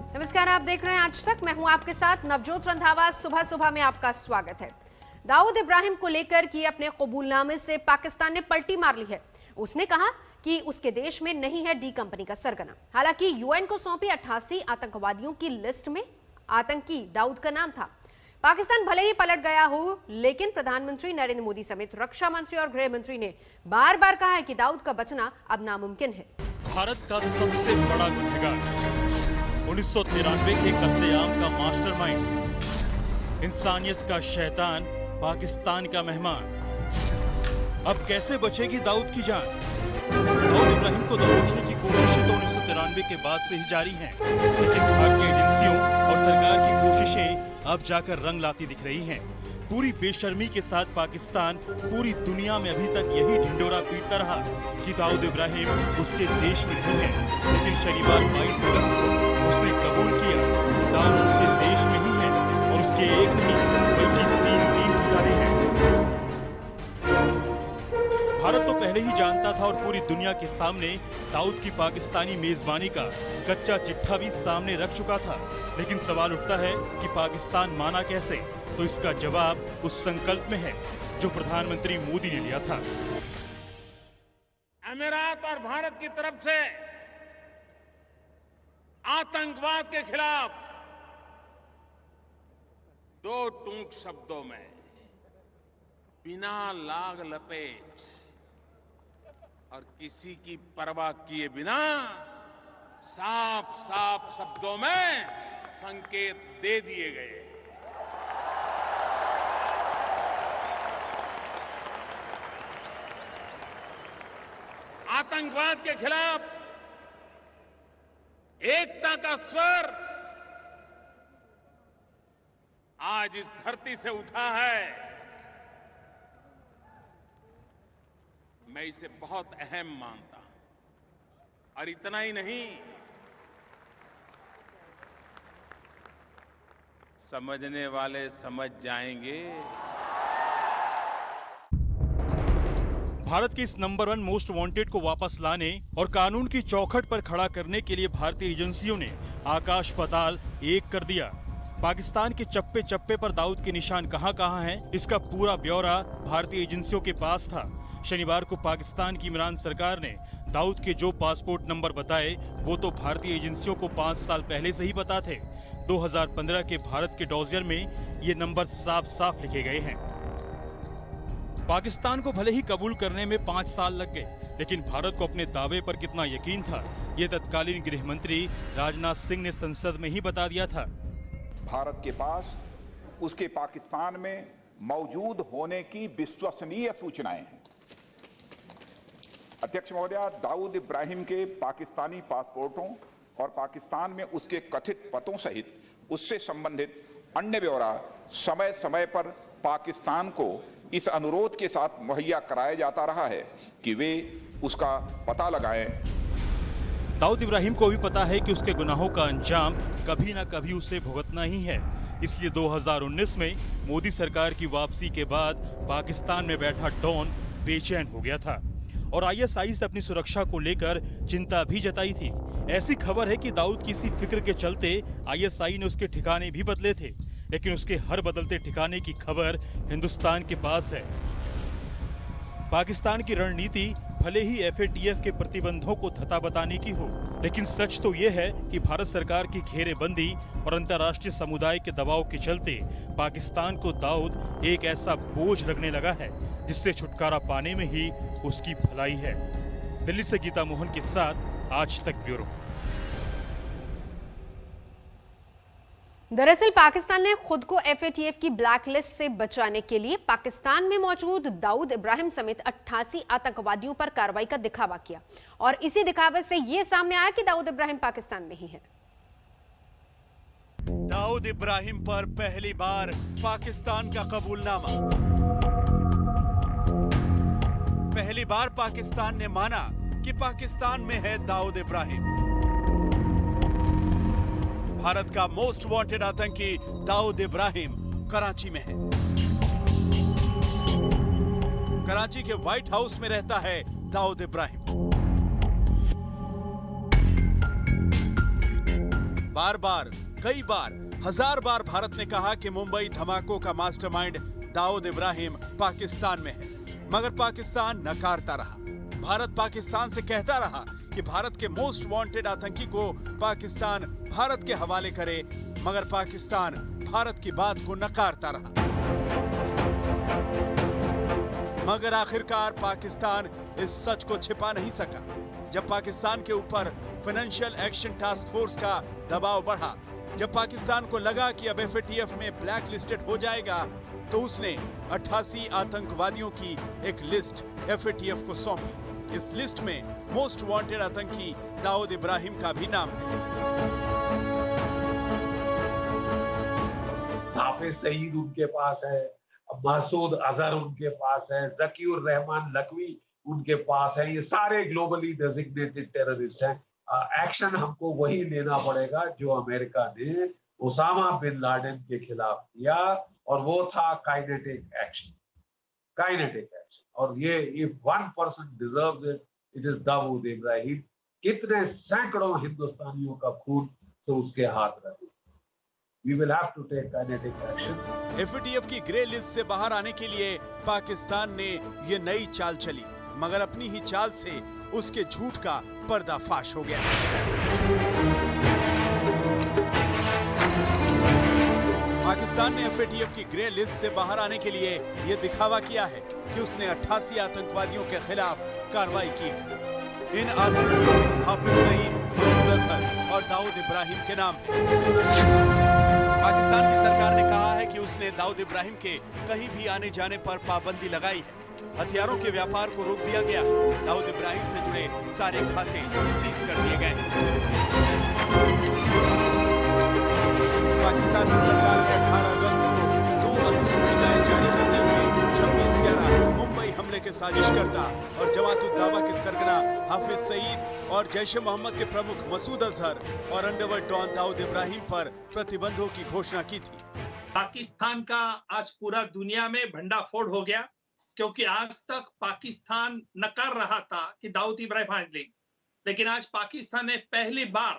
नमस्कार, आप देख रहे हैं आज तक। मैं हूं आपके साथ नवजोत रंधावा। सुबह सुबह में आपका स्वागत है। दाऊद इब्राहिम को लेकर कि अपने कबूलनामे से पाकिस्तान ने पलटी मार ली है। उसने कहा कि उसके देश में नहीं है डी कंपनी का सरगना। हालांकि यूएन को सौंपी 88 आतंकवादियों की लिस्ट में आतंकी दाऊद का नाम था। पाकिस्तान भले ही पलट गया हो, लेकिन प्रधानमंत्री नरेंद्र मोदी समेत रक्षा मंत्री और गृह मंत्री ने बार बार कहा है कि दाऊद का बचना अब नामुमकिन है। भारत का सबसे बड़ा गुनहगार, 1993 के कत्लेआम का मास्टरमाइंड, इंसानियत का शैतान, पाकिस्तान का मेहमान। अब कैसे बचेगी दाऊद की जान? दाऊद इब्राहिम को दबोचने की कोशिशें तो 1993 के बाद से ही जारी हैं, लेकिन भारतीय एजेंसियों और सरकार की कोशिशें अब जाकर रंग लाती दिख रही हैं। पूरी बेशर्मी के साथ पाकिस्तान पूरी दुनिया में अभी तक यही ढिंडोरा पीटता रहा कि दाऊद इब्राहिम उसके देश में नहीं है, लेकिन शनिवार 22 अगस्त को उसने कबूल किया कि दाऊद उसके देश में ही है और उसके एक नहीं बल्कि 3 ठिकाने हैं। भारत तो पहले ही जानता था और पूरी दुनिया के सामने दाऊद की पाकिस्तानी मेजबानी का कच्चा चिट्ठा भी सामने रख चुका था, लेकिन सवाल उठता है कि पाकिस्तान माना कैसे? तो इसका जवाब उस संकल्प में है जो प्रधानमंत्री मोदी ने लिया था। अमीरात और भारत की तरफ से आतंकवाद के खिलाफ 2 टूक शब्दों में बिना लाग लपेट और किसी की परवाह किए बिना साफ साफ शब्दों में संकेत दे दिए गए। आतंकवाद के खिलाफ एकता का स्वर आज इस धरती से उठा है। मैं इसे बहुत अहम मानता हूं और इतना ही नहीं, समझने वाले समझ जाएंगे। भारत के इस नंबर 1 मोस्ट वांटेड को वापस लाने और कानून की चौखट पर खड़ा करने के लिए भारतीय एजेंसियों ने आकाश पाताल एक कर दिया। पाकिस्तान के चप्पे चप्पे पर दाऊद के निशान कहां हैं, इसका पूरा ब्यौरा भारतीय एजेंसियों के पास था। शनिवार को पाकिस्तान की इमरान सरकार ने दाऊद के जो पासपोर्ट नंबर बताए वो तो भारतीय एजेंसियों को 5 साल पहले से ही पता थे। 2015 के भारत के डॉजियर में ये नंबर साफ साफ लिखे गए हैं। पाकिस्तान को भले ही कबूल करने में 5 साल लग गए, लेकिन भारत को अपने दावे पर कितना यकीन था, ये तत्कालीन गृह मंत्री राजनाथ सिंह ने संसद में ही बता दिया था। भारत के पास उसके पाकिस्तान में मौजूद होने की विश्वसनीय सूचनाएं हैं। अध्यक्ष महोदय, दाऊद इब्राहिम के पाकिस्तानी पासपोर्टों और पाकिस्तान में उसके कथित पतों सहित उससे संबंधित अन्य ब्यौरा समय समय पर पाकिस्तान को इस अनुरोध के साथ मुहैया कराया जाता रहा है कि वे उसका पता लगाएं। दाऊद इब्राहिम को भी पता है कि उसके गुनाहों का अंजाम कभी ना कभी उसे भुगतना ही है। इसलिए 2019 में मोदी सरकार की वापसी के बाद पाकिस्तान में बैठा डॉन बेचैन हो गया था और आईएसआई से अपनी सुरक्षा को लेकर चिंता भी जताई थी। ऐसी खबर है कि दाऊद की इसी फिक्र के चलते आईएसआई ने उसके ठिकाने भी बदले थे, लेकिन उसके हर बदलते ठिकाने की खबर हिंदुस्तान के पास है। पाकिस्तान की रणनीति भले ही एफएटीएफ के प्रतिबंधों को धता बताने की हो, लेकिन सच तो यह है कि भारत सरकार की घेरेबंदी और अंतर्राष्ट्रीय समुदाय के दबाव के चलते पाकिस्तान को दाऊद एक ऐसा बोझ लगने लगा है जिससे छुटकारा पाने में ही उसकी भलाई है। दिल्ली से गीता मोहन के साथ आज तक ब्यूरो। दरअसल पाकिस्तान ने खुद को एफएटीएफ की ब्लैकलिस्ट से बचाने के लिए पाकिस्तान में मौजूद दाऊद इब्राहिम समेत 88 आतंकवादियों पर कार्रवाई का दिखावा किया और इसी दिखावे से यह सामने आया कि दाऊद इब्राहिम पाकिस्तान में ही है। दाऊद इब्राहिम पर पहली बार पाकिस्तान का कबूलनामा। पहली बार पाकिस्तान ने माना कि पाकिस्तान में है दाऊद इब्राहिम। भारत का मोस्ट वांटेड आतंकी दाऊद इब्राहिम कराची में है। कराची के व्हाइट हाउस में रहता है दाऊद इब्राहिम। बार बार, कई बार, 1000 बार भारत ने कहा कि मुंबई धमाकों का मास्टरमाइंड दाऊद इब्राहिम पाकिस्तान में है, मगर पाकिस्तान नकारता रहा। भारत पाकिस्तान से कहता रहा कि भारत के मोस्ट वांटेड आतंकी को पाकिस्तान भारत के हवाले करे, मगर पाकिस्तान भारत की बात को नकारता रहा। मगर आखिरकार पाकिस्तान इस सच को छिपा नहीं सका। जब पाकिस्तान के ऊपर फाइनेंशियल एक्शन टास्क फोर्स का दबाव बढ़ा, जब पाकिस्तान को लगा कि अब FATF में ब्लैक लिस्टेड हो जाएगा, तो उसने 88 आतंकवादियों की एक लिस्ट FATF को सौंपी। इस लिस्ट में मोस्ट वांटेड आतंकी दाऊद इब्राहिम का भी नाम है। हाफिज सईद उनके पास है, मसूद अजहर उनके पास है, जकीउर रहमान लखवी उनके पास है। ये सारे ग्लोबली डेजिग्नेटेड टेररिस्ट हैं। एक्शन हमको वही लेना पड़ेगा जो अमेरिका ने ओसामा बिन लादेन के खिलाफ किया, और वो था काइनेटिक एक्शन। Kinetic action. और ये if one person deserves it, it is Dawood Ibrahim. कितने सैकड़ों हिंदुस्तानियों का खून से उसके हाथ रहे। We will have to take kinetic action. FATF की ग्रे लिस्ट से बाहर आने के लिए पाकिस्तान ने ये नई चाल चली, मगर अपनी ही चाल से उसके झूठ का पर्दाफाश हो गया। पाकिस्तान ने FATF की ग्रे लिस्ट से बाहर आने के लिए ये दिखावा किया है कि उसने 88 आतंकवादियों के खिलाफ कार्रवाई की है। इन आतंकियों में हाफिज सईद, मसूद अजहर और दाऊद इब्राहिम के नाम हैं। पाकिस्तान की सरकार ने कहा है कि उसने दाऊद इब्राहिम के कहीं भी आने जाने पर पाबंदी लगाई है। हथियारों के व्यापार को रोक दिया गया। दाऊद इब्राहिम से जुड़े सारे खाते सीज कर दिए गए। पाकिस्तान की सरकार ने 18 अगस्त को 2 अधिसूचनाएं जारी करते हुए 26/11 मुंबई हमले के साजिशकर्ता और जमात-उद-दावा के सरगना हाफिज सईद और जैश-ए-मोहम्मद के प्रमुख मसूद अजहर और अंडरवर्ल्ड डॉन दाऊद इब्राहिम पर प्रतिबंधों की घोषणा की थी। पाकिस्तान का आज पूरा दुनिया में भंडाफोड़ हो गया, क्योंकि आज तक पाकिस्तान नकार रहा था कि दाऊद इब्राहिम हाजिर, लेकिन आज पाकिस्तान ने पहली बार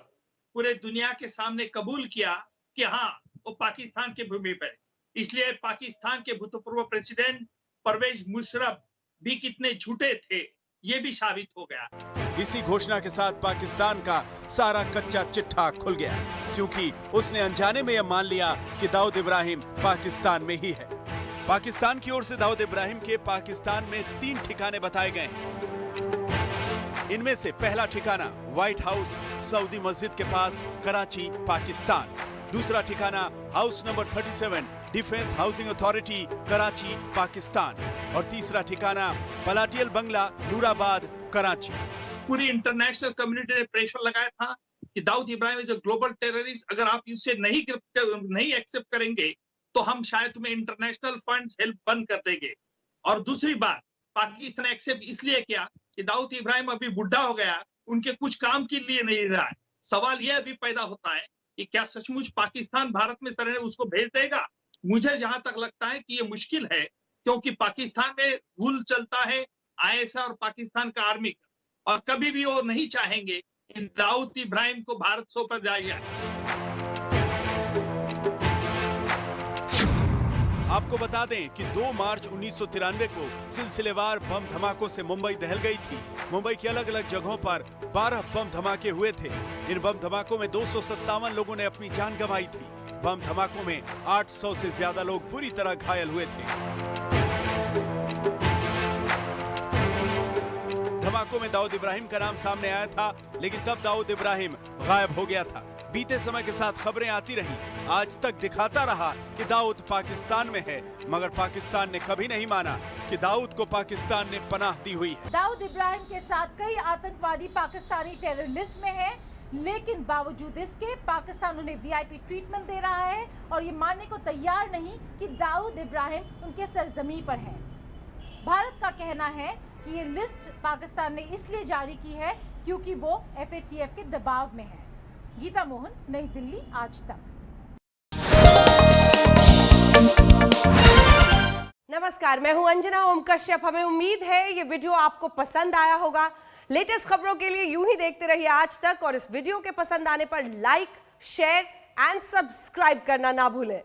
पूरे दुनिया के सामने कबूल किया कि हाँ, वो पाकिस्तान की भूमि पर। इसलिए पाकिस्तान के भूतपूर्व प्रेसिडेंट परवेज मुशर्रफ भी कितने झूठे थे, ये भी साबित हो गया। इसी घोषणा के साथ पाकिस्तान का सारा कच्चा चिट्ठा खुल गया, क्योंकि उसने अनजाने में यह मान लिया कि दाऊद इब्राहिम पाकिस्तान में ही है। पाकिस्तान की ओर से दाऊद इब्राहिम के पाकिस्तान में 3 ठिकाने बताए गए हैं। इनमें से पहला ठिकाना व्हाइट हाउस सऊदी मस्जिद के पास, कराची, पाकिस्तान। दूसरा ठिकाना house number 37 defence housing authority, Karachi, Pakistan. और तीसरा ठिकाना पलाटियल बंगला, नूराबाद, कराची। पूरी इंटरनेशनल कम्युनिटी ने प्रेशर लगाया था कि Dawood Ibrahim is a global terrorist, अगर आप इसे नहीं एक्सेप्ट करेंगे तो हम शायद तुम्हें इंटरनेशनल फंड्स हेल्प बंद कर देंगे। और दूसरी बात, पाकिस्तान ने एक्सेप्ट इसलिए किया कि दाऊद इब्राहिम अभी बुढ़ा हो गया, उनके कुछ काम के लिए नहीं रहा है। सवाल यह अभी पैदा होता है कि क्या सचमुच पाकिस्तान भारत में उसको भेज देगा? मुझे जहां तक लगता है कि ये मुश्किल है, क्योंकि पाकिस्तान में रूल चलता है ISI और पाकिस्तान का आर्मी का, और कभी भी वो नहीं चाहेंगे कि दाऊद इब्राहिम को भारत सौंपा जाएगा। आपको बता दें कि 2 मार्च 1993 को सिलसिलेवार बम धमाकों से मुंबई दहल गई थी। मुंबई की अलग अलग जगहों पर 12 बम धमाके हुए थे। इन बम धमाकों में 257 लोगों ने अपनी जान गंवाई थी। बम धमाकों में 800 से ज्यादा लोग बुरी तरह घायल हुए थे। धमाकों में दाऊद इब्राहिम का नाम सामने आया था, लेकिन तब दाऊद इब्राहिम गायब हो गया था। बीते समय के साथ खबरें आती रहीं, आज तक दिखाता रहा कि दाऊद पाकिस्तान में है, मगर पाकिस्तान ने कभी नहीं माना कि दाऊद को पाकिस्तान ने पनाह दी हुई है। दाऊद इब्राहिम के साथ कई आतंकवादी पाकिस्तानी टेरर लिस्ट में हैं, लेकिन बावजूद इसके पाकिस्तान उन्हें VIP ट्रीटमेंट दे रहा है और ये मानने को तैयार नहीं कि दाऊद इब्राहिम उनके सरजमी पर है। भारत का कहना है कि ये लिस्ट पाकिस्तान ने इसलिए जारी की है क्योंकि वो FATF के दबाव में है। गीता मोहन, नई दिल्ली, आज तक। नमस्कार, मैं हूं अंजना ओम कश्यप। हमें उम्मीद है ये वीडियो आपको पसंद आया होगा। लेटेस्ट खबरों के लिए यूं ही देखते रहिए आज तक, और इस वीडियो के पसंद आने पर लाइक, शेयर एंड सब्सक्राइब करना ना भूलें।